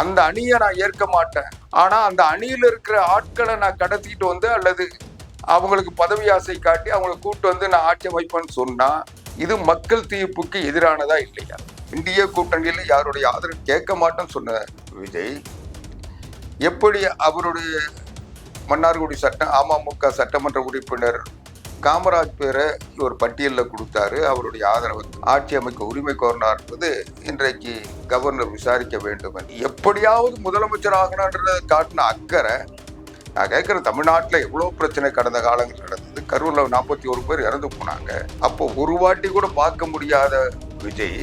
அந்த அணியை நான் ஏற்க மாட்டேன். ஆனா அந்த அணியில இருக்கிற ஆட்களை நான் கடத்திட்டு வந்து அல்லது அவங்களுக்கு பதவி ஆசை காட்டி அவங்களை கூட்டு வந்து நான் ஆட்சி அமைப்பேன்னு சொன்னா இது மக்கள் தீர்ப்புக்கு எதிரானதா இல்லையா? இந்திய கூட்டணியில யாருடைய ஆதரவு கேட்க மாட்டேன்னு சொன்ன விஜய் எப்படி அவருடைய மன்னார்குடி அமமுக சட்டமன்ற உறுப்பினர் காமராஜ் பேரை ஒரு பட்டியலில் கொடுத்தாரு. அவருடைய ஆதரவு ஆட்சி அமைக்க உரிமை கோரினார் என்பது இன்றைக்கு கவர்னர் விசாரிக்க வேண்டும். எப்படியாவது முதலமைச்சர் ஆகணுன்றதை காட்டின அக்கறை. நான் கேட்குற தமிழ்நாட்டில் எவ்வளோ பிரச்சனை கடந்த காலங்கள் நடந்தது. கரூரில் 41 பேர் இறந்து போனாங்க. அப்போ ஒரு வாட்டி கூட பார்க்க முடியாத விஜய்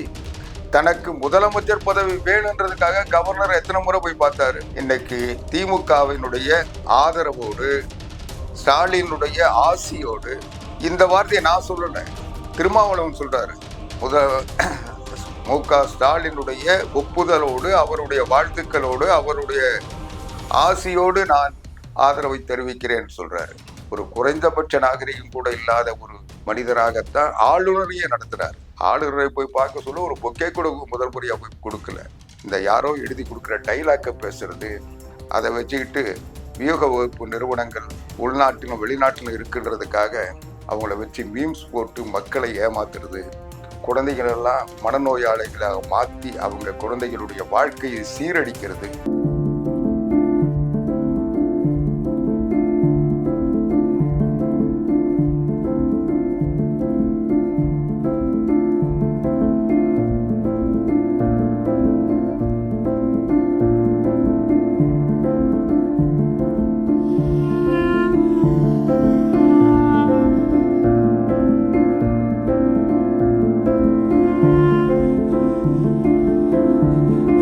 தனக்கு முதலமைச்சர் பதவி வேணுன்றதுக்காக கவர்னர் எத்தனை முறை போய் பார்த்தாரு. இன்னைக்கு திமுகவினுடைய ஆதரவோடு ஸ்டாலினுடைய ஆசியோடு, இந்த வார்த்தையை நான் சொல்லல, திருமாவளவன் சொல்றாரு, மு.க. ஸ்டாலினுடைய ஒப்புதலோடு அவருடைய வாழ்த்துக்களோடு அவருடைய ஆசியோடு நான் ஆதரவை தெரிவிக்கிறேன் சொல்றாரு. ஒரு குறைந்தபட்ச நாகரிகம் கூட இல்லாத ஒரு மனிதராகத்தான் ஆளுநரையே நடத்துறாரு. ஆளுநரை போய் பார்க்க சொல்ல ஒரு பொக்கே கூட முதல் முறையா போய் கொடுக்கல. இந்த யாரோ எழுதி கொடுக்குற டைலாக்க பேசுறது, அதை வச்சுக்கிட்டு வியூக வகுப்பு நிறுவனங்கள் உள்நாட்டிலும் வெளிநாட்டிலும் இருக்குன்றதுக்காக அவங்கள வச்சு மீம்ஸ் போட்டு மக்களை ஏமாத்துறது, குழந்தைகள் எல்லாம் மனநோயாளிகளாக மாற்றி அவங்க குழந்தைகளுடைய வாழ்க்கையை சீரழிக்கிறது.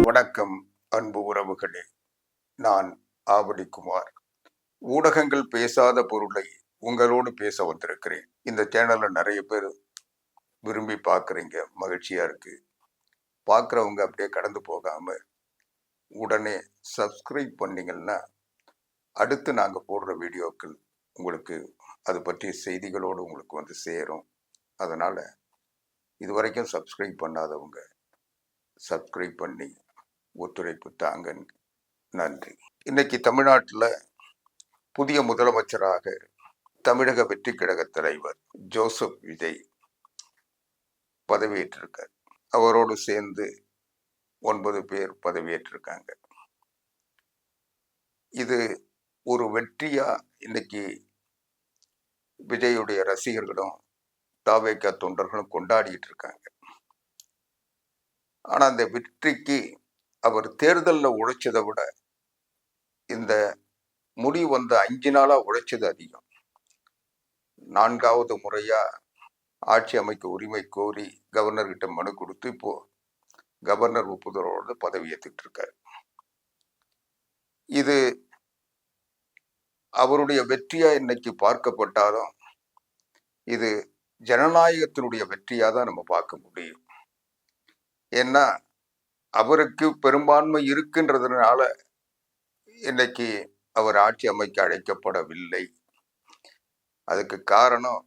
வணக்கம் அன்பு உறவுகளே, நான் ஆவடிக்குமார். ஊடகங்கள் பேசாத பொருளை உங்களோடு பேச வந்திருக்கிறேன். இந்த சேனல்ல நிறைய பேர் விரும்பி பார்க்குறீங்க, மகிழ்ச்சியா இருக்கு. பார்க்குறவங்க அப்படியே கடந்து போகாம உடனே சப்ஸ்கிரைப் பண்ணீங்கன்னா அடுத்து நாங்கள் போடுற வீடியோக்கள் உங்களுக்கு அது பற்றிய செய்திகளோடு உங்களுக்கு வந்து சேரும். அதனால இதுவரைக்கும் சப்ஸ்கிரைப் பண்ணாதவங்க சப்ஸ்கிரைப் பண்ணி ஒத்துழைப்பு தாங்க. நன்றி. இன்னைக்கு தமிழ்நாட்டில் புதிய முதலமைச்சராக தமிழக வெற்றி கழக தலைவர் ஜோசப் விஜய் பதவியேற்றிருக்கார். அவரோடு சேர்ந்து 9 பேர் பதவியேற்றிருக்காங்க. இது ஒரு வெற்றியா இன்னைக்கு விஜயுடைய ரசிகர்களும் தாவேகா தொண்டர்களும் கொண்டாடிட்டு இருக்காங்க. ஆனா அந்த வெற்றிக்கு அவர் தேர்தலில் உழைச்சதை விட இந்த முடிவு வந்த 5 நாளா உழைச்சது அதிகம். 4வது முறையா ஆட்சி அமைக்க உரிமை கோரி கவர்னர் கிட்ட மனு கொடுத்து இப்போ கவர்னர் ஒப்புதலோடு பதவி ஏற்றுட்டு இருக்காரு. இது அவருடைய வெற்றியா இன்னைக்கு பார்க்கப்பட்டாலும் இது ஜனநாயகத்தினுடைய வெற்றியா தான் நம்ம பார்க்க முடியும். ஏன்னா அவருக்கு பெரும்பான்மை இருக்கின்றதுனால இன்னைக்கு அவர் ஆட்சி அமைக்க அழைக்கப்படவில்லை. அதுக்கு காரணம்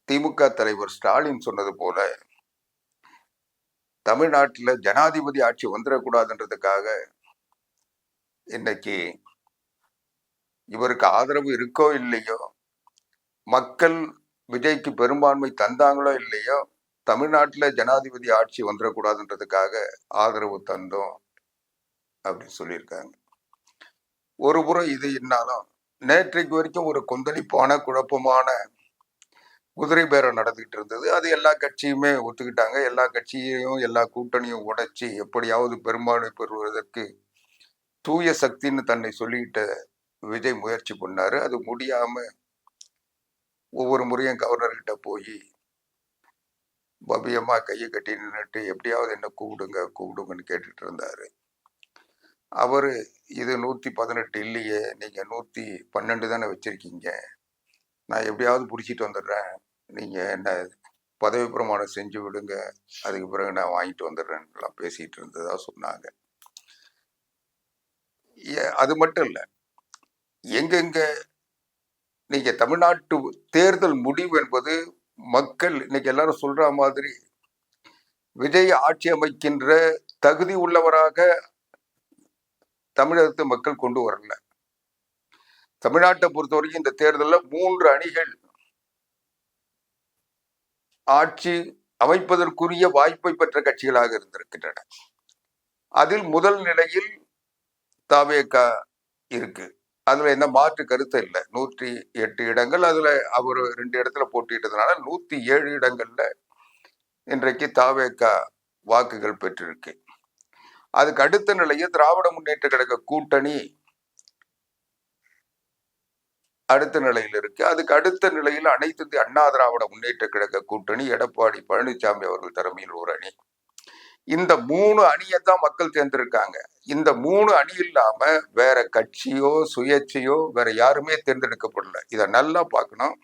திமுக தலைவர் ஸ்டாலின் சொன்னது போல தமிழ்நாட்டில் ஜனாதிபதி ஆட்சி வந்துடக்கூடாதுன்றதுக்காக இன்னைக்கு இவருக்கு ஆதரவு இருக்கோ இல்லையோ, மக்கள் விஜய்க்கு பெரும்பான்மை தந்தாங்களோ இல்லையோ, தமிழ்நாட்டில் ஜனாதிபதி ஆட்சி வந்துடக்கூடாதுன்றதுக்காக ஆதரவு தந்தோம் அப்படின்னு சொல்லியிருக்காங்க. ஒரு புறம் இது என்னாலும் நேற்றைக்கு வரைக்கும் ஒரு கொந்தளிப்பான குழப்பமான குதிரை பேரம் நடந்துகிட்டு இருந்தது. அது எல்லா கட்சியுமே ஒத்துக்கிட்டாங்க. எல்லா கட்சியையும் எல்லா கூட்டணியும் உடைச்சி எப்படியாவது பெரும்பான்மை பெறுவதற்கு தூய சக்தின்னு தன்னை சொல்லிக்கிட்ட விஜய் முயற்சி பண்ணாரு. அது முடியாம ஒவ்வொரு முறையும் கவர்னர்கிட்ட போய் பபியமா கையை கட்டி நின்றுட்டு எப்படியாவது என்ன கூப்பிடுங்கன்னு கேட்டுட்டு இருந்தாரு. அவரு இது 118 இல்லையே, நீங்க 112 தானே வச்சிருக்கீங்க, நான் எப்படியாவது பிடிச்சிட்டு வந்துடுறேன், நீங்க என்ன பதவி பிரமாணம் செஞ்சு விடுங்க, அதுக்கு பிறகு நான் வாங்கிட்டு வந்துடுறேன்னு பேசிட்டு இருந்ததா சொன்னாங்க. அது மட்டும் இல்ல, எங்கெங்க நீங்க தமிழ்நாட்டு தேர்தல் முடிவு என்பது மக்கள் இன்னைக்கு எல்லாரும் சொல்ற மாதிரி விஜய் ஆட்சி அமைக்கின்ற தகுதி உள்ளவராக தமிழகத்து மக்கள் கொண்டு வரல. தமிழ்நாட்டை பொறுத்தவரைக்கும் இந்த தேர்தலில் 3 அணிகள் ஆட்சி அமைப்பதற்குரிய வாய்ப்பை பெற்ற கட்சிகளாக இருந்திருக்கின்றன. அதில் முதல் நிலையில் தவேக இருக்கு. அதுல என்ன மாற்று கருத்து இல்லை. 108 இடங்கள், அதுல அவர் 2 இடத்துல போட்டிட்டதுனால 107 இடங்கள்ல இன்றைக்கு தவேக வாக்குகள் பெற்றிருக்கு. அதுக்கு அடுத்த நிலையில் திராவிட முன்னேற்ற கழக கூட்டணி அடுத்த நிலையில் இருக்கு. அதுக்கு அடுத்த நிலையில் அனைத்து இந்திய அண்ணா திராவிட முன்னேற்ற கழக கூட்டணி, எடப்பாடி பழனிசாமி அவர்கள் தலைமையில் ஒரு அணி. இந்த 3 அணியை தான் மக்கள் தேர்ந்தெடுக்காங்க. இந்த 3 அணி இல்லாம வேற கட்சியோ சுயேட்சையோ வேற யாருமே தேர்ந்தெடுக்கப்படல. இதை நல்லா பார்க்கணும்.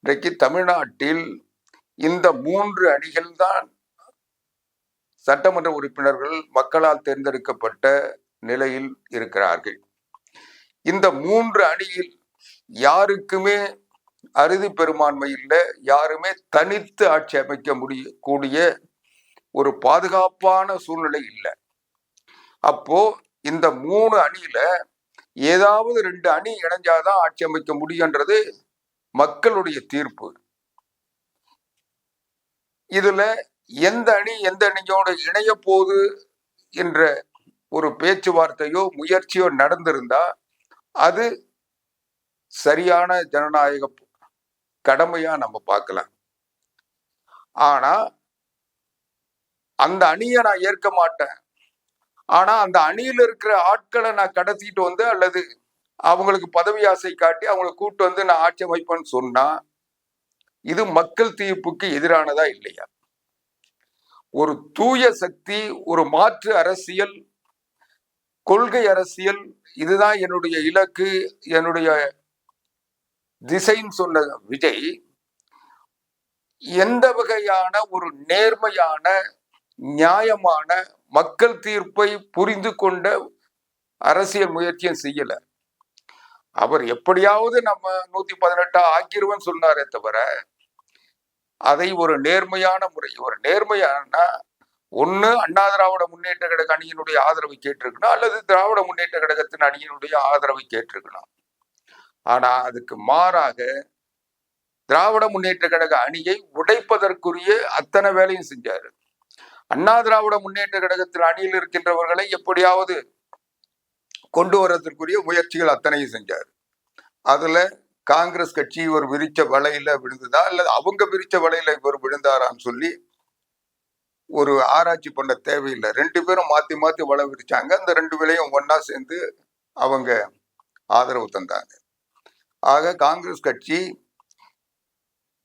இன்றைக்கு தமிழ்நாட்டில் இந்த 3 அணிகள் தான் சட்டமன்ற உறுப்பினர்கள் மக்களால் தேர்ந்தெடுக்கப்பட்ட நிலையில் இருக்கிறார்கள். இந்த 3 அணியில் யாருக்குமே அறுதி பெரும்பான்மை இல்லை. யாருமே தனித்து ஆட்சி அமைக்க கூடிய ஒரு பாதுகாப்பான சூழ்நிலை இல்லை. அப்போ இந்த 3 அணியில ஏதாவது 2 அணி இணைஞ்சாதான் ஆட்சி அமைக்க முடியுன்றது மக்களுடைய தீர்ப்பு. இதுல எந்த அணி எந்த அணியோட இணைய போகுது என்ற ஒரு பேச்சுவார்த்தையோ முயற்சியோ நடந்திருந்தா அது சரியான ஜனநாயக கடமையா நம்ம பார்க்கலாம். ஆனா அந்த அணியை நான் ஏற்க மாட்டேன், ஆனா அந்த அணியில இருக்கிற ஆட்களை நான் கடத்திட்டு வந்து அல்லது அவங்களுக்கு பதவி ஆசை காட்டி அவங்களை கூட்டு வந்து நான் ஆட்சி அமைப்பேன்னு சொன்னா இது மக்கள் தீர்ப்புக்கு எதிரானதா இல்லையா? ஒரு தூய சக்தி, ஒரு மாற்று அரசியல், கொள்கை அரசியல், இதுதான் என்னுடைய இலக்கு, என்னுடைய திசைன்னு சொன்ன விஜய் எந்த வகையான ஒரு நேர்மையான நியாயமான மக்கள் தீர்ப்பை புரிந்து கொண்ட அரசியல் முயற்சியும் செய்யல. அவர் எப்படியாவது நம்ம 118 ஆக்கிருவன் சொன்னாரே தவிர அதை ஒரு நேர்மையான முறை, ஒரு நேர்மையான ஒண்ணு அண்ணா திராவிட முன்னேற்ற கழக அணியினுடைய ஆதரவை கேட்டிருக்கணும் அல்லது திராவிட முன்னேற்ற கழகத்தின் அணியினுடைய ஆதரவை கேட்டிருக்கணும். ஆனா அதுக்கு மாறாக திராவிட முன்னேற்ற கழக அணியை உடைப்பதற்குரிய அத்தனை வேலையும் செஞ்சாரு. அண்ணா திராவிட முன்னேற்ற கழகத்தின் அணியில் இருக்கின்றவர்களை எப்படியாவது கொண்டு வர்றதற்குரிய முயற்சிகள் அத்தனையும் செஞ்சாரு. அதுல காங்கிரஸ் கட்சி இவர் விரிச்ச வலையில விழுந்ததா அல்லது அவங்க விரிச்ச வலையில இவர் விழுந்தாரான்னு சொல்லி ஒரு ஆராய்ச்சி பண்ண தேவையில்லை. 2 பேரும் மாத்தி மாத்தி வலை விரிச்சாங்க. அந்த 2 வேலையும் ஒன்னா சேர்ந்து அவங்க ஆதரவு தந்தாங்க. ஆக காங்கிரஸ் கட்சி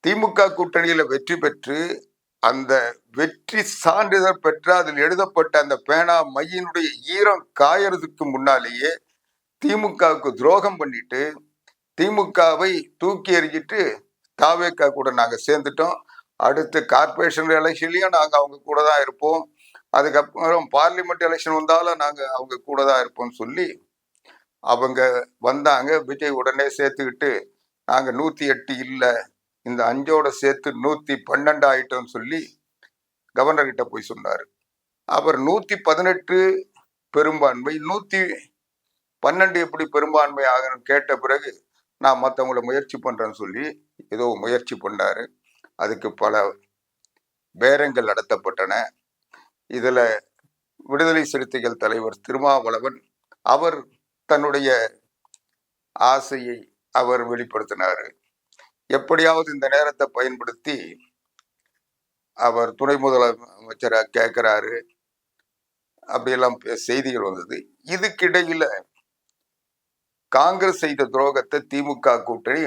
திமுக கூட்டணியில வெற்றி பெற்று அந்த வெற்றி சான்றிதழ் பெற்ற அதில் எழுதப்பட்ட அந்த பேனா மையினுடைய ஈரம் காயறதுக்கு முன்னாலேயே திமுகவுக்கு துரோகம் பண்ணிட்டு திமுகவை தூக்கி எறிஞ்சிட்டு தாவேக்கா கூட நாங்க சேர்ந்துட்டோம். அடுத்து கார்பரேஷன் எலெக்ஷன்லயும் நாங்க அவங்க கூட தான் இருப்போம். அதுக்கப்புறம் பார்லிமெண்ட் எலெக்ஷன் வந்தாலும் நாங்க அவங்க கூட தான் இருப்போம்னு சொல்லி அவங்க வந்தாங்க. விஜய் உடனே சேர்த்துக்கிட்டு நாங்க 108 இல்லை, இந்த 5ஓட சேர்த்து 112 ஆயிட்டோம்னு சொல்லி கவர்னர் கிட்ட போய் சொன்னாரு. அவர் 118 பெரும்பான்மை, 112 எப்படி பெரும்பான்மை ஆகணும்னு கேட்ட பிறகு நான் மற்றவங்கள முயற்சி பண்றேன்னு சொல்லி ஏதோ முயற்சி பண்ணாரு. அதுக்கு பல பேரங்கள் நடத்தப்பட்டன. இதுல விடுதலை சிறுத்தைகள் தலைவர் திருமாவளவன் அவர் தன்னுடைய ஆசையை அவர் வெளிப்படுத்தினாரு. எப்படியாவது இந்த நேரத்தை பயன்படுத்தி அவர் துணை முதலமைச்சரை கேட்கிறாரு, அப்படியெல்லாம் செய்திகள் வந்தது. இதுக்கிடையில காங்கிரஸ் செய்த துரோகத்தை திமுக கூட்டணி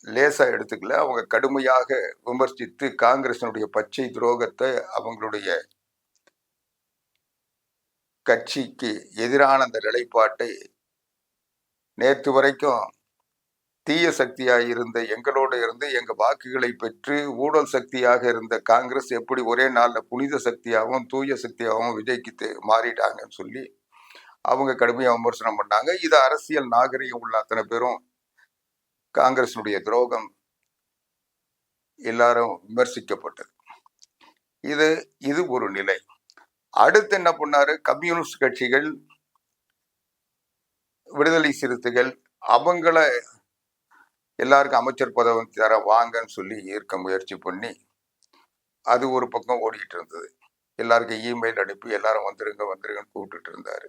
லேசா எடுத்துக்கல. அவங்க கடுமையாக விமர்சித்து காங்கிரசினுடைய பச்சை துரோகத்தை, அவங்களுடைய கட்சிக்கு எதிரான அந்த நிலைப்பாட்டை நேற்று வரைக்கும் தீய சக்தியாக இருந்த எங்களோடு இருந்து எங்க வாக்குகளை பெற்று ஊழல் சக்தியாக இருந்த காங்கிரஸ் எப்படி ஒரே நாள்ல புனித சக்தியாகவும் தூய சக்தியாகவும் விஜய்க்கு மாறிட்டாங்கன்னு சொல்லி அவங்க கடுமையா விமர்சனம் பண்ணாங்க. இது அரசியல் நாகரிகம் உள்ள அத்தனை பேரும் காங்கிரசினுடைய துரோகம் எல்லாரும் விமர்சிக்கப்பட்டது. இது ஒரு நிலை. அடுத்து என்ன பண்ணாரு, கம்யூனிஸ்ட் கட்சிகள், விடுதலை சிறுத்தைகள், அவங்கள எல்லாருக்கும் அமைச்சர் பதவி தர வாங்கன்னு சொல்லி ஈர்க்க முயற்சி பண்ணி அது ஒரு பக்கம் ஓடிட்டு இருந்தது. எல்லாருக்கும் இமெயில் அனுப்பி எல்லாரும் வந்துருங்க வந்துருங்கன்னு கூப்பிட்டுட்டு இருந்தாரு.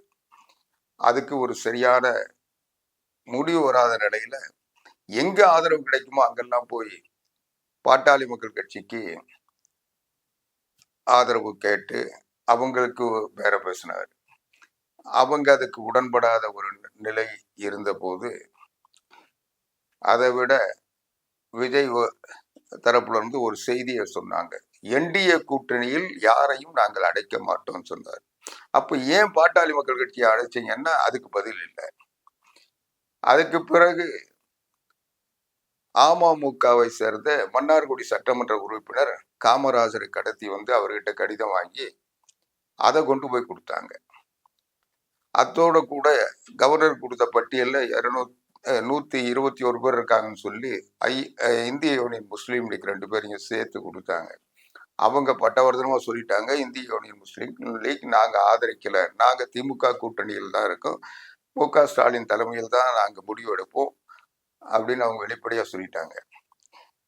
அதுக்கு ஒரு சரியான முடிவு வராத நிலையில எங்க ஆதரவு கிடைக்குமோ அங்கெல்லாம் போய் பாட்டாளி மக்கள் கட்சிக்கு ஆதரவு கேட்டு அவங்களுக்கு வேற பேசினார். அவங்க அதுக்கு உடன்படாத ஒரு நிலை இருந்த போது அதை விட விஜய் தரப்புல இருந்து ஒரு செய்தியை சொன்னாங்க, என்டிஏ கூட்டணியில் யாரையும் நாங்கள் அடைக்க மாட்டோம்னு சொன்னார். அப்ப ஏன் பாட்டாளி மக்கள் கட்சியை அழைச்சிங்கன்னா அதுக்கு பதில் இல்லை. அதுக்கு பிறகு அமமுகவை சேர்ந்த மன்னார்குடி சட்டமன்ற உறுப்பினர் காமராஜரை கடத்தி வந்து அவர்கிட்ட கடிதம் வாங்கி அதை கொண்டு போய் கொடுத்தாங்க. அதோட கூட கவர்னர் கொடுத்த பட்டியல்ல 121 பேர் இருக்காங்கன்னு சொல்லி இந்திய யூனியன் முஸ்லீம் லீக் 2 பேரையும் சேர்த்து கொடுத்தாங்க. அவங்க பட்டவர்தனமா சொல்லிட்டாங்க, இந்திய யூனியன் முஸ்லீம் லீக் நாங்க ஆதரிக்கல, நாங்க திமுக கூட்டணியில் தான் இருக்கோம், மு.க. ஸ்டாலின் தலைமையில் தான் நாங்க முடிவு எடுப்போம் அப்படின்னு அவங்க வெளிப்படையா சொல்லிட்டாங்க.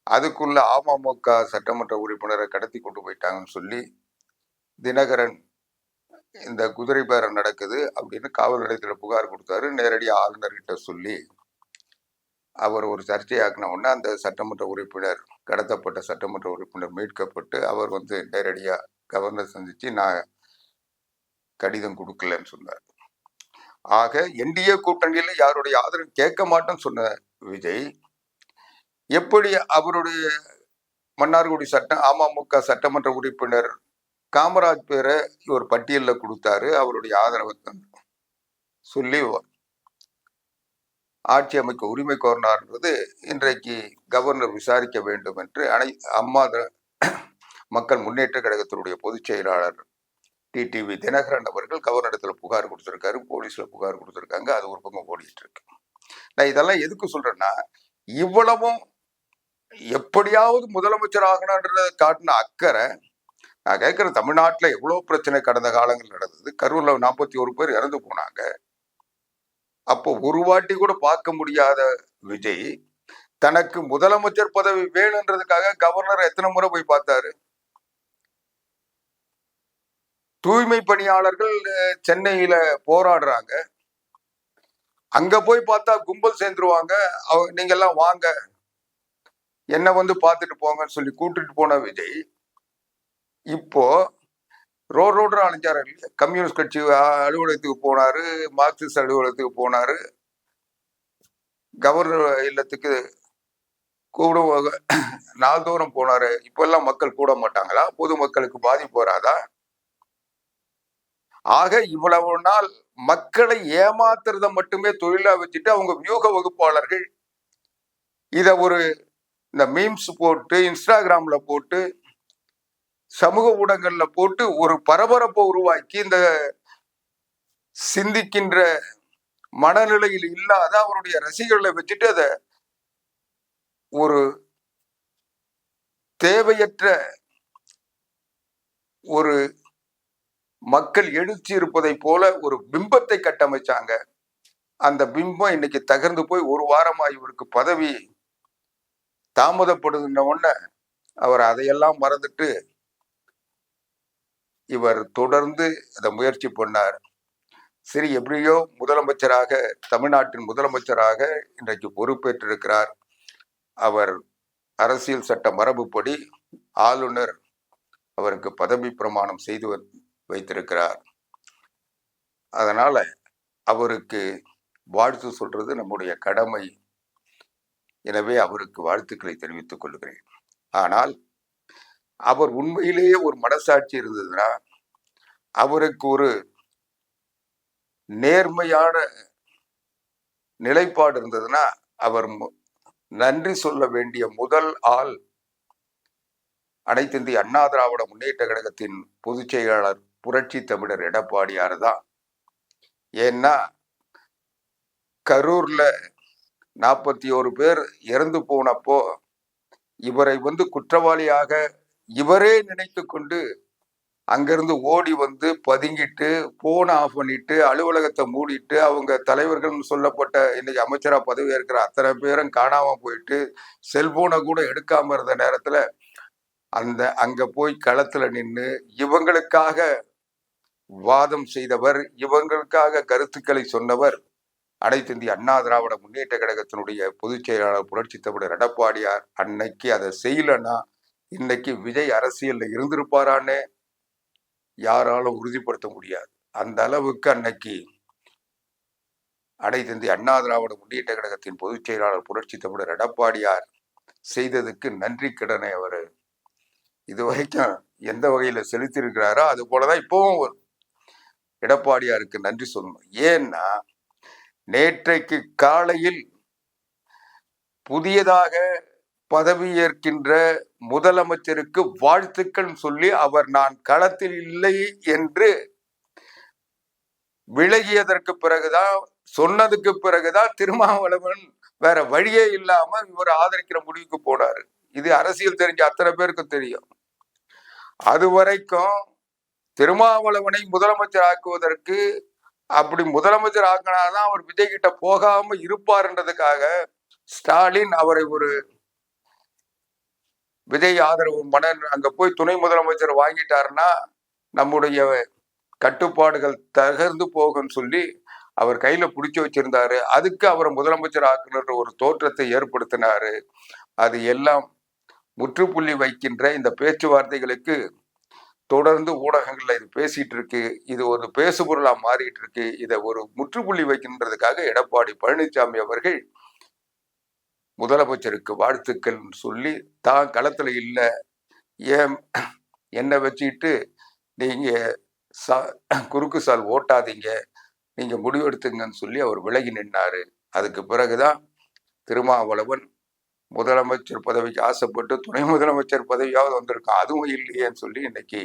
அதுக்குள்ள அமமுக சட்டமன்ற உறுப்பினரை கடத்தி கொண்டு போயிட்டாங்கன்னு சொல்லி தினகரன் இந்த குதிரை பேரம் நடக்குது அப்படின்னு காவல் நிலையத்துல புகார் கொடுத்தாரு. நேரடியாக ஆளுநர்கிட்ட சொல்லி அவர் ஒரு சர்ச்சையாக்கின உடனே அந்த சட்டமன்ற உறுப்பினர், கடத்தப்பட்ட சட்டமன்ற உறுப்பினர் மீட்கப்பட்டு அவர் வந்து நேரடியா கவர்னர் சந்திச்சு நான் கடிதம் கொடுக்கலன்னு சொன்னார். ஆக என்டிஏ கூட்டணியில யாருடைய ஆதரவு கேட்க மாட்டேன்னு சொன்ன விஜய் எப்படி அவருடைய மன்னார்குடி அமமுக சட்டமன்ற உறுப்பினர் காமராஜ் பேரை ஒரு பட்டியலில் கொடுத்தாரு, அவருடைய ஆதரவை சொல்லி ஆட்சி அமைக்க உரிமை கோரினார்ன்றது இன்றைக்கு கவர்னர் விசாரிக்க வேண்டும் என்று அம்மா மக்கள் முன்னேற்ற கழகத்தினுடைய பொதுச் செயலாளர் டிடிவி தினகரன் அவர்கள் கவர்னரிடத்துல புகார் கொடுத்திருக்காரு, போலீஸ்ல புகார் கொடுத்திருக்காங்க. அது ஒரு பக்கம் ஓடிட்டு இருக்கு. நான் இதெல்லாம் எதுக்கு சொல்றேன்னா, இவ்வளவும் எப்படியாவது முதலமைச்சர் ஆகணும்ன்றத காட்டின அக்கறை. நான் கேட்கிறேன், தமிழ்நாட்டுல எவ்வளவு பிரச்சனை கடந்த காலங்கள் நடந்தது. கரூர்ல 41 பேர் இறந்து போனாங்க. அப்போ ஒரு வாட்டி கூட பார்க்க முடியாத விஜய் தனக்கு முதலமைச்சர் பதவி வேணுன்றதுக்காக கவர்னர் எத்தனை முறை போய் பார்த்தாரு. தூய்மை பணியாளர்கள் சென்னையில போராடுறாங்க, அங்க போய் பார்த்தா கும்பல் சேர்ந்துருவாங்க, நீங்க எல்லாம் வாங்க என்ன வந்து பார்த்துட்டு போங்கன்னு சொல்லி கூட்டிட்டு போன விஜய் இப்போ ரோடு அலைஞ்சாரு. கம்யூனிஸ்ட் கட்சி அலுவலகத்துக்கு போனாரு, மார்க்சிஸ்ட் அலுவலகத்துக்கு போனாரு, கவர்னர் இல்லத்துக்கு கூட நாள்தோறும் போனாரு. இப்ப எல்லாம் மக்கள் கூட மாட்டாங்களா? பொதுமக்களுக்கு பாதிப்பு வராதா? ஆக இவ்வளவு நாள் மக்களை ஏமாத்துறத மட்டுமே தொழிலா வச்சுட்டு அவங்க வியூக வகுப்பாளர்கள் இத ஒரு இந்த மீம்ஸ் போட்டு இன்ஸ்டாகிராம்ல போட்டு சமூக ஊடகங்கள்ல போட்டு ஒரு பரபரப்பை உருவாக்கி இந்த சிந்திக்கின்ற மனநிலையில் இல்லாத அவருடைய ரசிகர்களை வச்சுட்டு அத ஒரு தேவையற்ற ஒரு மக்கள் எழுச்சி இருப்பதை போல ஒரு பிம்பத்தை கட்டமைச்சாங்க. அந்த பிம்பம் இன்னைக்கு தகர்ந்து போய் ஒரு வாரமா இவருக்கு பதவி தாமதப்படுதுன்ன உடனே அவர் அதையெல்லாம் மறந்துட்டு இவர் தொடர்ந்து அதை முயற்சி பண்ணார். சரி, எப்படியோ முதலமைச்சராக, தமிழ்நாட்டின் முதலமைச்சராக இன்றைக்கு பொறுப்பேற்றிருக்கிறார். அவர் அரசியல் சட்ட மரபுப்படி ஆளுநர் அவருக்கு பதவி பிரமாணம் செய்து வைத்திருக்கிறார். அதனால அவருக்கு வாழ்த்து சொல்றது நம்முடைய கடமை. எனவே அவருக்கு வாழ்த்துக்களை தெரிவித்துக் கொள்கிறேன். ஆனால் அவர் உண்மையிலேயே ஒரு மனசாட்சி இருந்ததுன்னா, அவருக்கு ஒரு நேர்மையான நிலைப்பாடு இருந்ததுன்னா, அவர் நன்றி சொல்ல வேண்டிய முதல் ஆள் அனைத்து இந்திய அண்ணா திராவிட முன்னேற்ற கழகத்தின் பொதுச் செயலாளர் புரட்சி தமிழர் எடப்பாடியார் தான். ஏன்னா கரூர்ல 41 பேர் இறந்து போனப்போ இவரை வந்து குற்றவாளியாக இவரே நினைத்து கொண்டு அங்கிருந்து ஓடி வந்து பதுங்கிட்டு போனை ஆஃப் பண்ணிட்டு அலுவலகத்தை மூடிட்டு அவங்க தலைவர்கள் சொல்லப்பட்ட இன்னைக்கு அமைச்சரா பதவி இருக்கிற அத்தனை பேரும் காணாம போயிட்டு செல்போனை கூட எடுக்காம இருந்த நேரத்துல அங்க போய் களத்துல நின்று இவங்களுக்காக வாதம் செய்தவர், இவங்களுக்காக கருத்துக்களை சொன்னவர் அனைத்து இந்திய அண்ணா திராவிட முன்னேற்ற கழகத்தினுடைய பொதுச் செயலாளர் புரட்சி தமிழர் எடப்பாடியார். அன்னைக்கு அதை செய்யலன்னா இன்னைக்கு விஜய் அரசியல்ல இருந்திருப்பாரான்னு யாராலும் உறுதிப்படுத்த முடியாது. அந்த அளவுக்கு அன்னைக்கு அனைத்து இந்திய அண்ணா திராவிட முன்னேற்ற கழகத்தின் பொதுச் செயலாளர் புரட்சி தமிழர் எடப்பாடியார் செய்ததுக்கு நன்றி கடனை அவர் இது வரைக்கும் எந்த வகையில செலுத்தியிருக்கிறாரோ அது போலதான் இப்பவும் எடப்பாடியாருக்கு நன்றி சொல்லணும். ஏன்னா நேற்றைக்கு காலையில் புதியதாக பதவியேற்கின்ற முதலமைச்சருக்கு வாழ்த்துக்கள் சொல்லி அவர் நான் களத்தில் இல்லை என்று விலகியதற்கு பிறகுதான் சொன்னதுக்கு பிறகுதான் திருமாவளவன் வேற வழியே இல்லாம இவர் ஆதரிக்கிற முடிவுக்கு போனாரு. இது அரசியல் தெரிஞ்ச அத்தனை பேருக்கு தெரியும். அது வரைக்கும் திருமாவளவனை முதலமைச்சர் ஆக்குவதற்கு அப்படி முதலமைச்சர் ஆக்கினாதான் அவர் விஜய் கிட்ட போகாம இருப்பார்ன்றதுக்காக ஸ்டாலின் அவரை ஒரு விஜய் ஆதரவு அங்க போய் துணை முதலமைச்சர் வாங்கிட்டாருன்னா நம்முடைய கட்டுப்பாடுகள் தகர்ந்து போகும்னு சொல்லி அவர் கையில பிடிச்சி வச்சிருந்தாரு. அதுக்கு அவரை முதலமைச்சர் ஆக்குன்ற ஒரு தோற்றத்தை ஏற்படுத்தினாரு. அது எல்லாம் முற்றுப்புள்ளி வைக்கின்ற இந்த பேச்சுவார்த்தைகளுக்கு தொடர்ந்து ஊடகங்கள்ல இது பேசிட்டு இருக்கு. இது ஒரு பேசுபொருளா மாறிட்டு இருக்கு. இதை ஒரு முற்றுப்புள்ளி வைக்கின்றதுக்காக எடப்பாடி பழனிசாமி அவர்கள் முதலமைச்சருக்கு வாழ்த்துக்கள் சொல்லி தான் களத்துல இல்ல, ஏன் என்ன வச்சுக்கிட்டு நீங்க குறுக்கு சால் ஓட்டாதீங்க, நீங்க முடிவெடுத்துங்கன்னு சொல்லி அவர் விலகி நின்னாரு. அதுக்கு பிறகுதான் திருமாவளவன் முதலமைச்சர் பதவிக்கு ஆசைப்பட்டு துணை முதலமைச்சர் பதவியாவது வந்திருக்கான், அதுவும் இல்லையேன்னு சொல்லி இன்னைக்கு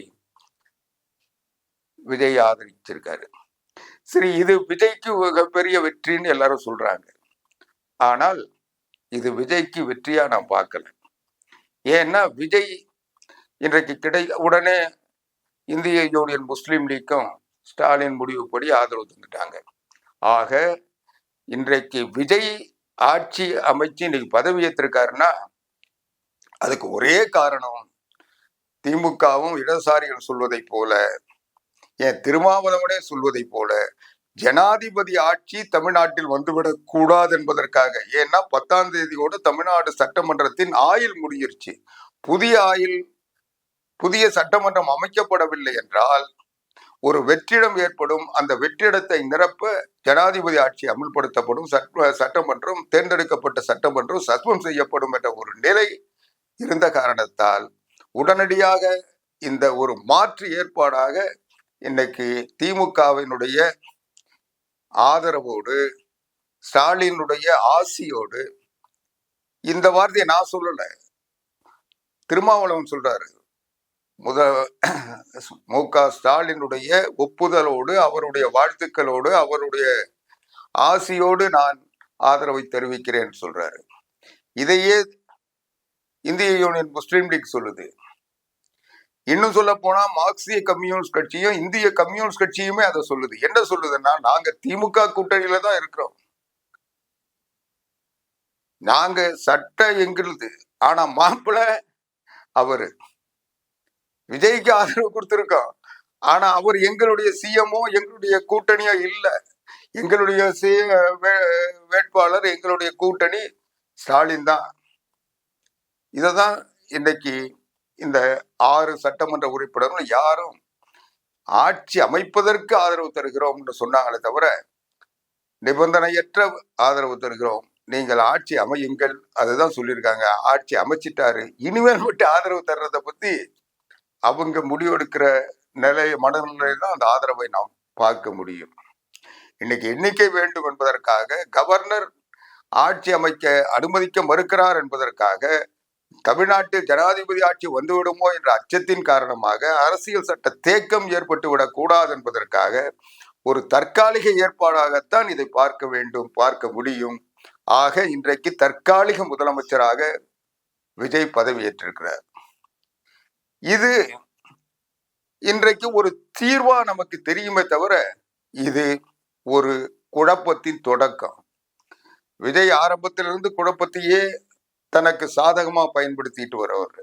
விஜய் ஆதரிச்சிருக்காரு. சரி, இது விஜய்க்கு மிகப்பெரிய வெற்றின்னு எல்லாரும் சொல்றாங்க. ஆனால் இது விஜய்க்கு வெற்றியா நான் பார்க்கல. ஏன்னா விஜய் இன்றைக்கு உடனே இந்திய யூனியன் முஸ்லீம் லீக்கும் ஸ்டாலின் முடிவுப்படி ஆதரவு தந்துட்டாங்க. ஆக இன்றைக்கு விஜய் ஆட்சி அமைச்சு இன்னைக்கு பதவி ஏற்றிருக்காருன்னா அதுக்கு ஒரே காரணம் திமுகவும் இடதுசாரிகள் சொல்வதை போல, ஏன் திருமாவளவனே சொல்வதை போல ஜனாதிபதி ஆட்சி தமிழ்நாட்டில் வந்துவிடக் கூடாது என்பதற்காக. ஏன்னா 10ஆம் தேதியோடு தமிழ்நாடு சட்டமன்றத்தின் ஆயுள் முடிஞ்சிருச்சு. புதிய சட்டமன்றம் அமைக்கப்படவில்லை என்றால் ஒரு வெற்றிடம் ஏற்படும். அந்த வெற்றிடத்தை நிரப்ப ஜனாதிபதி ஆட்சி அமல்படுத்தப்படும், சட்டமன்றம் தேர்ந்தெடுக்கப்பட்ட சட்டமன்றம் சஸ்பெண்ட் செய்யப்படும் என்ற ஒரு நிலை இருந்த காரணத்தால் உடனடியாக இந்த ஒரு மாற்று ஏற்பாடாக இன்னைக்கு திமுகவினுடைய ஆதரவோடு ஸ்டாலினுடைய ஆசியோடு, இந்த வார்த்தையை நான் சொல்லல, திருமாவளவன் சொல்றாரு, மு.க. ஸ்டாலினுடைய ஒப்புதலோடு அவருடைய வாழ்த்துக்களோடு அவருடைய ஆசியோடு நான் ஆதரவை தெரிவிக்கிறேன் சொல்றாரு. இதையே இந்திய யூனியன் முஸ்லீம் லீக் சொல்லுது. இன்னும் சொல்ல போனா மார்க்சிய கம்யூனிஸ்ட் கட்சியும் இந்திய கம்யூனிஸ்ட் கட்சியுமே அதை சொல்லுது. என்ன சொல்லுதுன்னா, நாங்க திமுக கூட்டணியில தான் இருக்கிறோம், நாங்க சட்ட எங்களுது, ஆனா மாப்பிள்ள அவரு விஜய்க்கு ஆதரவு கொடுத்திருக்கோம், ஆனா அவர் எங்களுடைய சிஎம்ஓ எங்களுடைய கூட்டணியோ இல்ல, எங்களுடைய வேட்பாளர் எங்களுடைய கூட்டணி ஸ்டாலின் தான். இததான் இன்னைக்கு இந்த 6 சட்டமன்ற உறுப்பினர்கள் யாரும் ஆட்சி அமைப்பதற்கு ஆதரவு தருகிறோம் என்று சொன்னாங்களே தவிர நிபந்தனையற்ற ஆதரவு தருகிறோம், நீங்கள் ஆட்சி அமையுங்கள், அதுதான் சொல்லியிருக்காங்க. ஆட்சி அமைச்சிட்டாரு, இனிமேல் விட்டு ஆதரவு தர்றதை பத்தி அவங்க முடிவெடுக்கிற மனநிலையில தான் அந்த ஆதரவை நாம் பார்க்க முடியும். இன்னைக்கு எண்ணிக்கை வேண்டும் என்பதற்காக கவர்னர் ஆட்சி அமைக்க அனுமதிக்க மறுக்கிறார் என்பதற்காக தமிழ்நாட்டில் ஜனாதிபதி ஆட்சி வந்துவிடுமோ என்ற அச்சத்தின் காரணமாக அரசியல் சட்ட தேக்கம் ஏற்பட்டு விடக் கூடாது என்பதற்காக ஒரு தற்காலிக ஏற்பாடாகத்தான் இதை பார்க்க முடியும். ஆக இன்றைக்கு தற்காலிக முதலமைச்சராக விஜய் பதவியேற்றிருக்கிறார். இது இன்றைக்கு ஒரு தீர்வா நமக்கு தெரியுமே தவிர இது ஒரு குழப்பத்தின் தொடக்கம். விஜய் ஆரம்பத்திலிருந்து குழப்பத்தையே தனக்கு சாதகமா பயன்படுத்திட்டு வரவர்.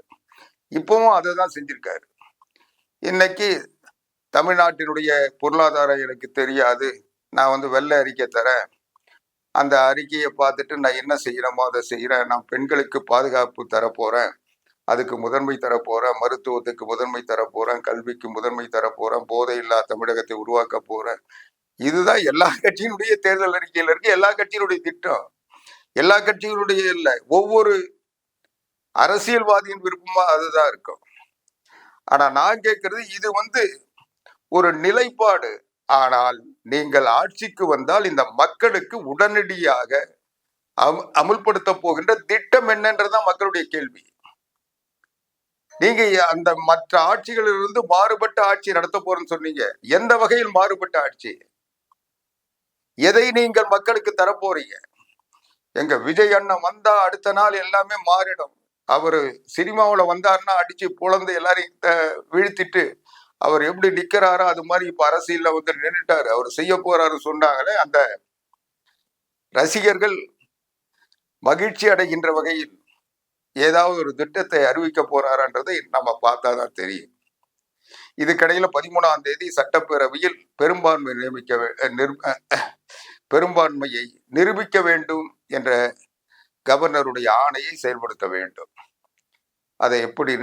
இப்பவும் அதை தான் செஞ்சிருக்காரு. இன்னைக்கு தமிழ்நாட்டினுடைய பொருளாதாரம் எனக்கு தெரியாது, நான் வெள்ளை அறிக்கை தரேன், அந்த அறிக்கையை பார்த்துட்டு நான் என்ன செய்யணுமோ அதை செய்யறேன், நான் பெண்களுக்கு பாதுகாப்பு தரப்போறேன், அதுக்கு முதன்மை தரப்போறேன், மருத்துவத்துக்கு முதன்மை தரப்போறேன், கல்விக்கு முதன்மை தரப்போறேன், போதை இல்லா தமிழகத்தை உருவாக்க போறேன். இதுதான் எல்லா கட்சியினுடைய தேர்தல் அறிக்கையில இருக்கு, எல்லா கட்சியினுடைய திட்டம். எல்லா கட்சிகளுடைய இல்லை, ஒவ்வொரு அரசியல்வாதியின் விருப்பமா அதுதான் இருக்கும். ஆனா நான் கேட்கறது, இது ஒரு நிலைப்பாடு. ஆனால் நீங்கள் ஆட்சிக்கு வந்தால் இந்த மக்களுக்கு உடனடியாக அமுல்படுத்த போகின்ற திட்டம் என்னன்றதுதான் மக்களுடைய கேள்வி. நீங்க அந்த மற்ற ஆட்சிகளிலிருந்து மாறுபட்ட ஆட்சி நடத்த போறேன்னு சொன்னீங்க. எந்த வகையில் மாறுபட்ட ஆட்சி? எதை நீங்கள் மக்களுக்கு தரப்போறீங்க? எங்க விஜய் அண்ணன் வந்தா அடுத்த நாள் எல்லாமே மாறிடும். அவரு சினிமாவில் வந்தாருன்னா அடிச்சு புலந்து எல்லாரையும் வீழ்த்திட்டு அவர் எப்படி நிக்கிறாரோ அது மாதிரி இப்ப அரசியல்ல நின்றுட்டாரு. அவர் செய்ய போறாரு சொன்னாங்களே, அந்த ரசிகர்கள் மகிழ்ச்சி அடைகின்ற வகையில் ஏதாவது ஒரு திட்டத்தை அறிவிக்க போறாருன்றதை நம்ம பார்த்தாதான் தெரியும். இதுக்கிடையில 13ஆம் தேதி சட்டப்பேரவையில் பெரும்பான்மையை நிரூபிக்க வேண்டும் என்ற கவர்னருடைய ஆணையை செயல்படுத்த வேண்டும். அதை எப்படி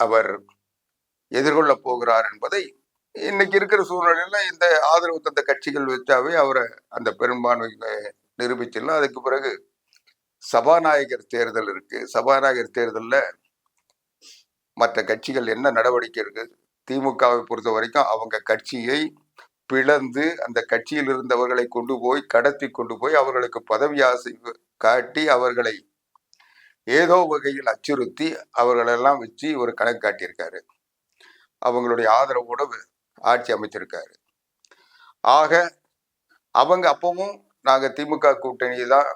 அவர் எதிர்கொள்ள போகிறார் என்பதை இன்னைக்கு இருக்கிற சூழ்நிலையில இந்த ஆதரவு தந்த கட்சிகள் வச்சாவே அவரை அந்த பெரும்பான்மை நிரூபிச்சிடலாம். அதுக்கு பிறகு சபாநாயகர் தேர்தல் இருக்கு. சபாநாயகர் தேர்தலில் மற்ற கட்சிகள் என்ன நடவடிக்கை இருக்கு? திமுகவை பொறுத்த வரைக்கும் அவங்க கட்சியை பிளந்து அந்த கட்சியில் இருந்தவர்களை கடத்தி கொண்டு போய் அவர்களுக்கு பதவி ஆசை காட்டி அவர்களை ஏதோ வகையில் அச்சுறுத்தி அவர்களெல்லாம் வச்சு ஒரு கணக்கு காட்டியிருக்காரு. அவங்களுடைய ஆதரவோட ஆட்சி அமைச்சிருக்காரு. ஆக அவங்க அப்பவும் நாங்க திமுக கூட்டணி தான்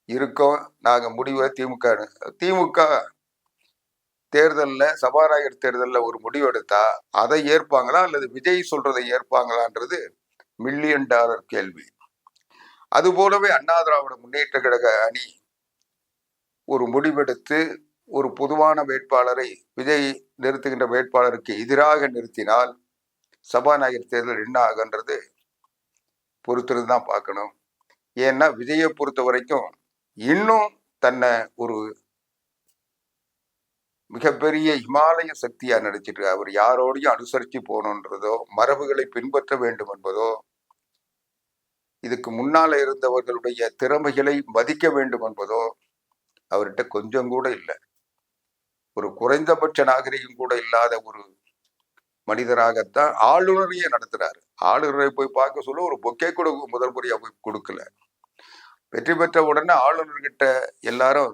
இருக்கோம், நாங்க முடிவை திமுக தேர்தலில் சபாநாயகர் தேர்தலில் ஒரு முடிவு எடுத்தா அதை ஏற்பாங்களா அல்லது விஜய் சொல்றதை ஏற்பாங்களான்றது $1,000,000 கேள்வி. அது போலவே அண்ணா திராவிட முன்னேற்ற கழக அணி ஒரு முடிவெடுத்து ஒரு பொதுவான வேட்பாளரை விஜய் நிறுத்துகின்ற வேட்பாளருக்கு எதிராக நிறுத்தினால் சபாநாயகர் தேர்தல் என்ன ஆகுன்றது பொறுத்திருந்து தான் பார்க்கணும். ஏன்னா விஜயை பொறுத்த வரைக்கும் இன்னும் தன்னை ஒரு மிகப்பெரிய இமாலய சக்தியா நடிச்சிட்டு அவர் யாரோடையும் அனுசரிச்சு போகணுன்றதோ மரபுகளை பின்பற்ற வேண்டும் என்பதோ இதுக்கு முன்னால இருந்தவர்களுடைய திறமைகளை மதிக்க வேண்டும் என்பதோ அவர்கிட்ட கொஞ்சம் கூட இல்லை. ஒரு குறைந்தபட்ச நாகரிகம் கூட இல்லாத ஒரு மனிதராகத்தான் ஆளுநரையே நடத்துறாரு. ஆளுநரை போய் பார்க்க சொல்ல ஒரு பொக்கே கூட முதல் முறையா போய் கொடுக்கல. வெற்றி பெற்ற உடனே ஆளுநர்கிட்ட எல்லாரும்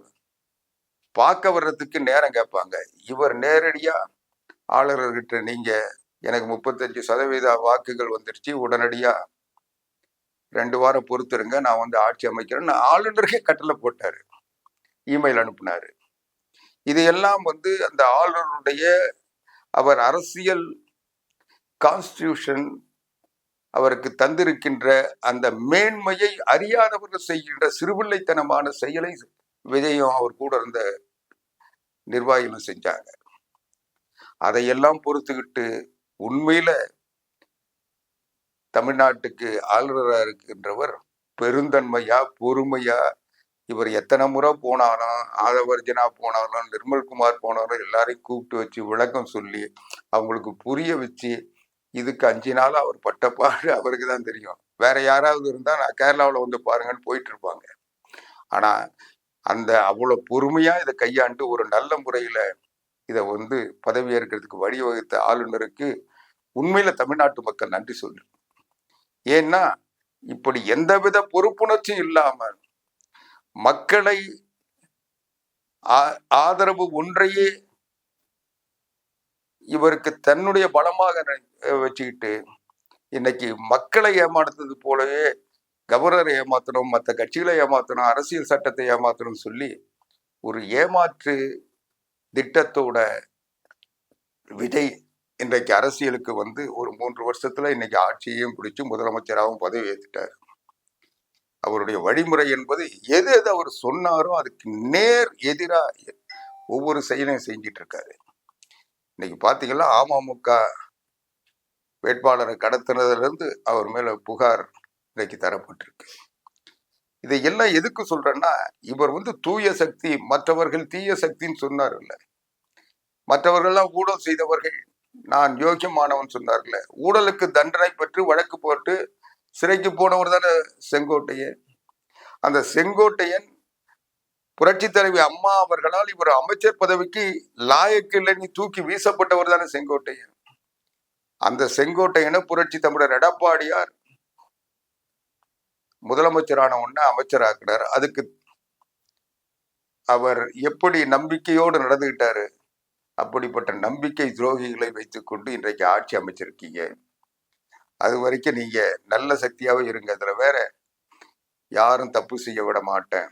பார்க்க வர்றதுக்கு நேரம் கேட்பாங்க. இவர் நேரடியா ஆளுநர்கிட்ட நீங்க எனக்கு 35% வாக்குகள் வந்துருச்சு, உடனடியா 2 வாரம் பொறுத்துருங்க, நான் ஆட்சி அமைக்கிறேன்னு ஆளுநருக்கே கட்டளை போட்டாரு, இமெயில் அனுப்புனாரு. இது எல்லாம் அந்த ஆளுநருடைய அவர் அரசியல் கான்ஸ்டிடியூஷன் அவருக்கு தந்திருக்கின்ற அந்த மேன்மையை அறியாதவர்கள் செய்கின்ற சிறுபிள்ளைத்தனமான செயலை விஜயும் அவர் கூட இருந்த நிர்வாகிகளும் செஞ்சாங்க. அதையெல்லாம் பொறுத்துக்கிட்டு உண்மையில தமிழ்நாட்டுக்கு ஆளுநராக இருக்கின்றவர் பெருந்தன்மையா பொறுமையா, இவர் எத்தனை முறை போனாலும், ஆதவர்ஜனா போனாலும், நிர்மல்குமார் போனாலும் எல்லாரையும் கூப்பிட்டு வச்சு விளக்கம் சொல்லி அவங்களுக்கு புரிய வச்சு இதுக்கு 5 நாள் அவர் பட்டப்பாடு அவருக்கு தான் தெரியும். வேற யாராவது இருந்தா நான் கேரளாவில் பாருங்கன்னு போயிட்டு இருப்பாங்க. ஆனா அந்த அவ்வளவு பொறுமையா இதை கையாண்டு ஒரு நல்ல முறையில இதை பதவி ஏற்கிறதுக்கு வழிவகுத்த ஆளுநருக்கு உண்மையில தமிழ்நாட்டு மக்கள் நன்றி சொல்லு. ஏன்னா இப்படி எந்தவித பொறுப்புணர்ச்சியும் இல்லாம மக்களை ஆதரவு ஒன்றையே இவருக்கு தன்னுடைய பலமாக வச்சுக்கிட்டு இன்னைக்கு மக்களை ஏமாத்துறது போலவே கவர்னரை ஏமாத்தணும், மற்ற கட்சிகளை ஏமாத்தணும், அரசியல் சட்டத்தை ஏமாத்தணும் சொல்லி ஒரு ஏமாற்று திட்டத்தோட விஜய் இன்றைக்கு அரசியலுக்கு வந்து ஒரு 3 வருஷத்துல இன்னைக்கு ஆட்சியையும் பிடிச்சு முதலமைச்சராகவும் பதவி ஏற்றுட்டார். அவருடைய வழிமுறை என்பது எது எது அவர் சொன்னாரோ அதுக்கு நேர் எதிரா ஒவ்வொரு செயலையும் செஞ்சிட்டு இருக்காரு. இன்னைக்கு பாத்தீங்கன்னா அமமுக வேட்பாளரை கடத்தினதுல இருந்து அவர் மேல புகார் இன்னைக்கு தரப்பட்டிருக்கு. இதை எல்லாம் எதுக்கு சொல்றேன்னா, இவர் வந்து தூய சக்தி, மற்றவர்கள் தீய சக்தின்னு சொன்னார் இல்ல, மற்றவர்கள்லாம் ஊழல் செய்தவர்கள், நான் யோக்கியமானவன் சொன்னார்ல. ஊழலுக்கு தண்டனை பெற்று வழக்கு போட்டு சிறைக்கு போனவர் தானே செங்கோட்டையன். அந்த செங்கோட்டையன் புரட்சி தலைவி அம்மா அவர்களால் இவர் அமைச்சர் பதவிக்கு லாயக்கு இல்லைன்னு தூக்கி வீசப்பட்டவர் தானே செங்கோட்டையன். அந்த செங்கோட்டையனை புரட்சி தமிழர் எடப்பாடியார் முதலமைச்சரான உடனே அமைச்சராக்குறார். அதுக்கு அவர் எப்படி நம்பிக்கையோடு நடந்துகிட்டாரு. அப்படிப்பட்ட நம்பிக்கை துரோகிகளை வைத்துக்கொண்டு இன்றைக்கு ஆட்சி அமைச்சிருக்கீங்க. அது வரைக்கும் நீங்க நல்ல சக்தியாவே இருங்க. அதுல வேற யாரும் தப்பு செய்ய விட மாட்டேன்.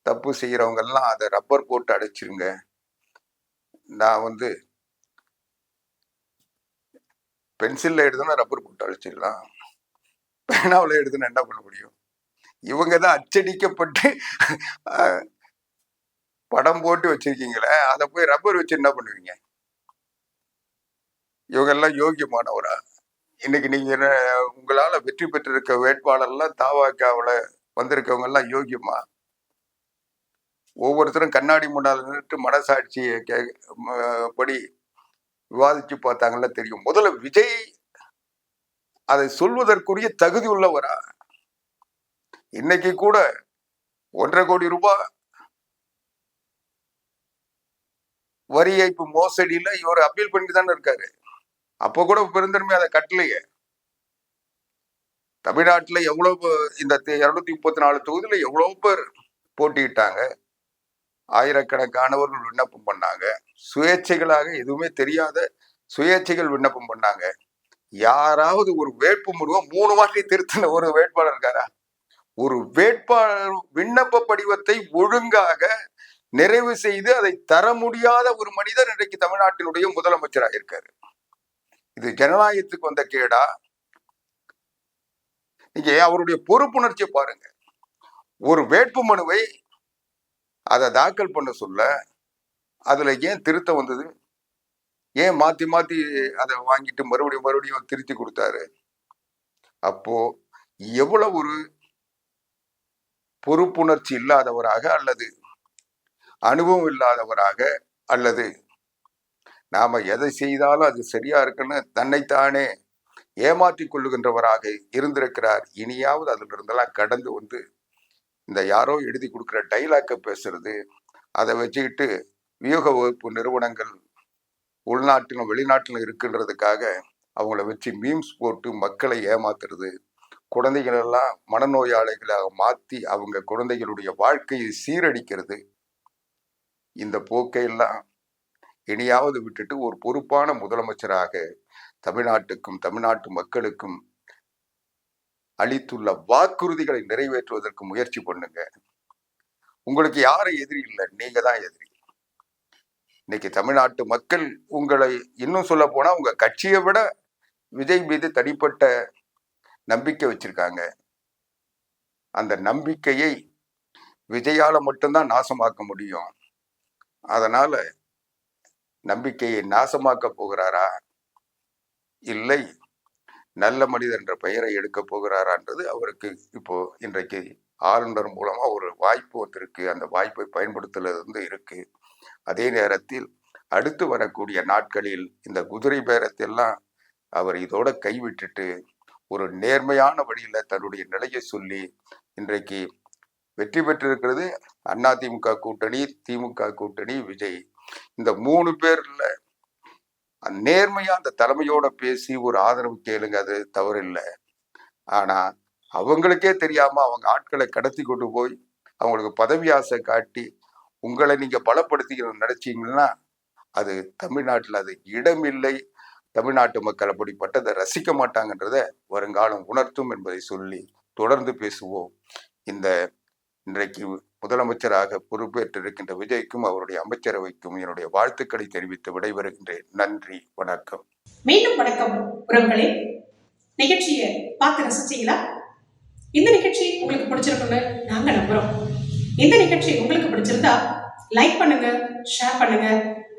தப்பு செய்யறவங்க எல்லாம் அதை ரப்பர் போட்டு அடைச்சிருங்க. நான் வந்து பென்சில்ல எழுதுனா ரப்பர் போட்டு அழைச்சிடலாம், பேனாவில் எழுதுனா என்ன பண்ண முடியும்? இவங்க தான் அச்சடிக்கப்பட்டு படம் போட்டு வச்சிருக்கீங்களே, அதை போய் ரப்பர் வச்சு என்ன பண்ணுவீங்க? இவங்க எல்லாம் யோகியமானவரா? இன்னைக்கு நீங்க உங்களால வெற்றி பெற்றிருக்க வேட்பாளர்லாம் தாவாக்காவில் வந்திருக்கவங்க எல்லாம் யோகியமா? ஒவ்வொருத்தரும் கண்ணாடி முன்னால் நின்றுட்டு மனசாட்சியை படி விவாதிச்சு பார்த்தாங்கல்ல தெரியும். முதல்ல விஜய் அதை சொல்வதற்குரிய தகுதி உள்ளவரா? இன்னைக்கு கூட 1.5 கோடி ரூபாய் வரி ஏய்ப்பு மோசடியில இவர் அப்பீல் பண்ணிட்டு தானே இருக்காரு. அப்போ கூட பெருந்தன்மை அதை கட்டலையே. தமிழ்நாட்டுல எவ்வளவு இந்த 234 தொகுதியில எவ்வளவு பேர் போட்டியிட்டாங்க, ஆயிரக்கணக்கானவர்கள் விண்ணப்பம் பண்ணாங்க. சுயேட்சைகளாக எதுவுமே தெரியாத சுயேட்சைகள் விண்ணப்பம் பண்ணாங்க. யாராவது ஒரு வேட்பு மனுவை 3 வாட்டி திருத்தின ஒரு வேட்பாளர் இருக்காரா? ஒரு வேட்பாளர் விண்ணப்ப படிவத்தை ஒழுங்காக நிறைவு செய்து அதை தர முடியாத ஒரு மனிதர் இன்றைக்கு தமிழ்நாட்டினுடைய முதலமைச்சராக இருக்காரு. இது ஜனநாயகத்துக்கு வந்த கேடா? நீங்க அவருடைய பொறுப்புணர்ச்சியை பாருங்க. ஒரு வேட்பு மனுவை அதை தாக்கல் பண்ண சொல்ல அதுல ஏன் திருத்தம் வந்தது? ஏன் மாத்தி மாத்தி அதை வாங்கிட்டு மறுபடியும் திருத்தி கொடுத்தாரு? அப்போ எவ்வளவு ஒரு பொறுப்புணர்ச்சி இல்லாதவராக, அல்லது அனுபவம் இல்லாதவராக, அல்லது நாம எதை செய்தாலும் அது சரியா இருக்குன்னு தன்னைத்தானே ஏமாற்றிக் கொள்ளுகின்றவராக இருந்திருக்கிறார். இனியாவது அதுல இருந்தெல்லாம் கடந்து வந்து இந்த யாரோ எழுதி கொடுக்குற டைலாக்க பேசுறது, அதை வச்சுக்கிட்டு வியூக வகுப்பு நிறுவனங்கள் உள்நாட்டிலும் வெளிநாட்டிலும் இருக்குன்றதுக்காக அவங்கள வச்சு மீம்ஸ் போட்டு மக்களை ஏமாத்துறது, குழந்தைகள் எல்லாம் மனநோயாளிகளாக மாற்றி அவங்க குழந்தைகளுடைய வாழ்க்கையை சீரழிக்கிறது. இந்த போக்கையெல்லாம் இனியாவது விட்டுட்டு ஒரு பொறுப்பான முதலமைச்சராக தமிழ்நாட்டுக்கும் தமிழ்நாட்டு மக்களுக்கும் அளித்துள்ள வாக்குறுதிகளை நிறைவேற்றுவதற்கு முயற்சி பண்ணுங்க. உங்களுக்கு யாரும் எதிரி இல்லை, நீங்க தான் எதிரி. இன்னைக்கு தமிழ்நாட்டு மக்கள் உங்களை, இன்னும் சொல்ல போனா உங்க கட்சியை விட விஜய் மீது தனிப்பட்ட நம்பிக்கை வச்சிருக்காங்க. அந்த நம்பிக்கையை விஜயால மட்டும்தான் நாசமாக்க முடியும். அதனால நம்பிக்கையை நாசமாக்க போகிறாரா, இல்லை நல்ல மனிதர் என்ற பெயரை எடுக்க போகிறாரான்றது அவருக்கு இப்போ இன்றைக்கு ஆளுநர் மூலமா ஒரு வாய்ப்பு வந்திருக்கு. அந்த வாய்ப்பை பயன்படுத்துறது இருக்கு. அதே நேரத்தில் அடுத்து வரக்கூடிய நாட்களில் இந்த குதிரை பேரத்தெல்லாம் அவர் இதோட கைவிட்டுட்டு ஒரு நேர்மையான வழியில தன்னுடைய நிலையை சொல்லி இன்றைக்கு வெற்றி பெற்றிருக்கிறது அதிமுக கூட்டணி, திமுக கூட்டணி, விஜய். இந்த 3 பேர்ல நேர்மையா அந்த தலைமையோட பேசி ஒரு ஆதரவு கேளுங்க, அது தவறு இல்லை. ஆனா அவங்களுக்கே தெரியாம அவங்க ஆட்களை கடத்தி கொண்டு போய் அவங்களுக்கு பதவி ஆசை காட்டி உங்களை நீங்க பலப்படுத்திக்கணும்னு நினைச்சீங்கன்னா அது தமிழ்நாட்டில் அது இடமில்லை. தமிழ்நாட்டு மக்கள் அப்படிப்பட்டதை ரசிக்க மாட்டாங்கன்றத வருங்காலம் உணர்த்தும் என்பதை சொல்லி தொடர்ந்து பேசுவோம். இந்த இன்றைக்கு முதலமைச்சராக பொறுப்பேற்றிருக்கின்ற விஜய்க்கும் அவருடைய அமைச்சரவைக்கும் என்னுடைய வாழ்த்துக்களை தெரிவித்து விடைபெறுகின்றேன். நன்றி, வணக்கம். மீண்டும் வணக்கம் உறவுகளே. நிகழ்ச்சியை பார்த்து ரசிச்சீங்களா? இந்த நிகழ்ச்சி உங்களுக்கு பிடிச்சிருக்குன்னு நாங்க நம்புறோம். இந்த நிகழ்ச்சி உங்களுக்கு பிடிச்சிருந்தா லைக் பண்ணுங்க, ஷேர் பண்ணுங்க,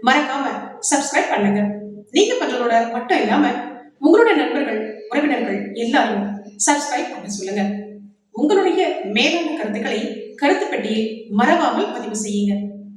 மறக்காம சப்ஸ்கிரைப் பண்ணுங்க. நீங்க பண்றதோட மட்டும் இல்லாம உங்களுடைய நண்பர்கள், உறவினர்கள் எல்லாரையும் சப்ஸ்கிரைப் பண்ண சொல்லுங்க. உங்களுடைய மேலான கருத்துக்களை கருத்து பெட்டியில் மறவாமல் பதிவு செய்யுங்க.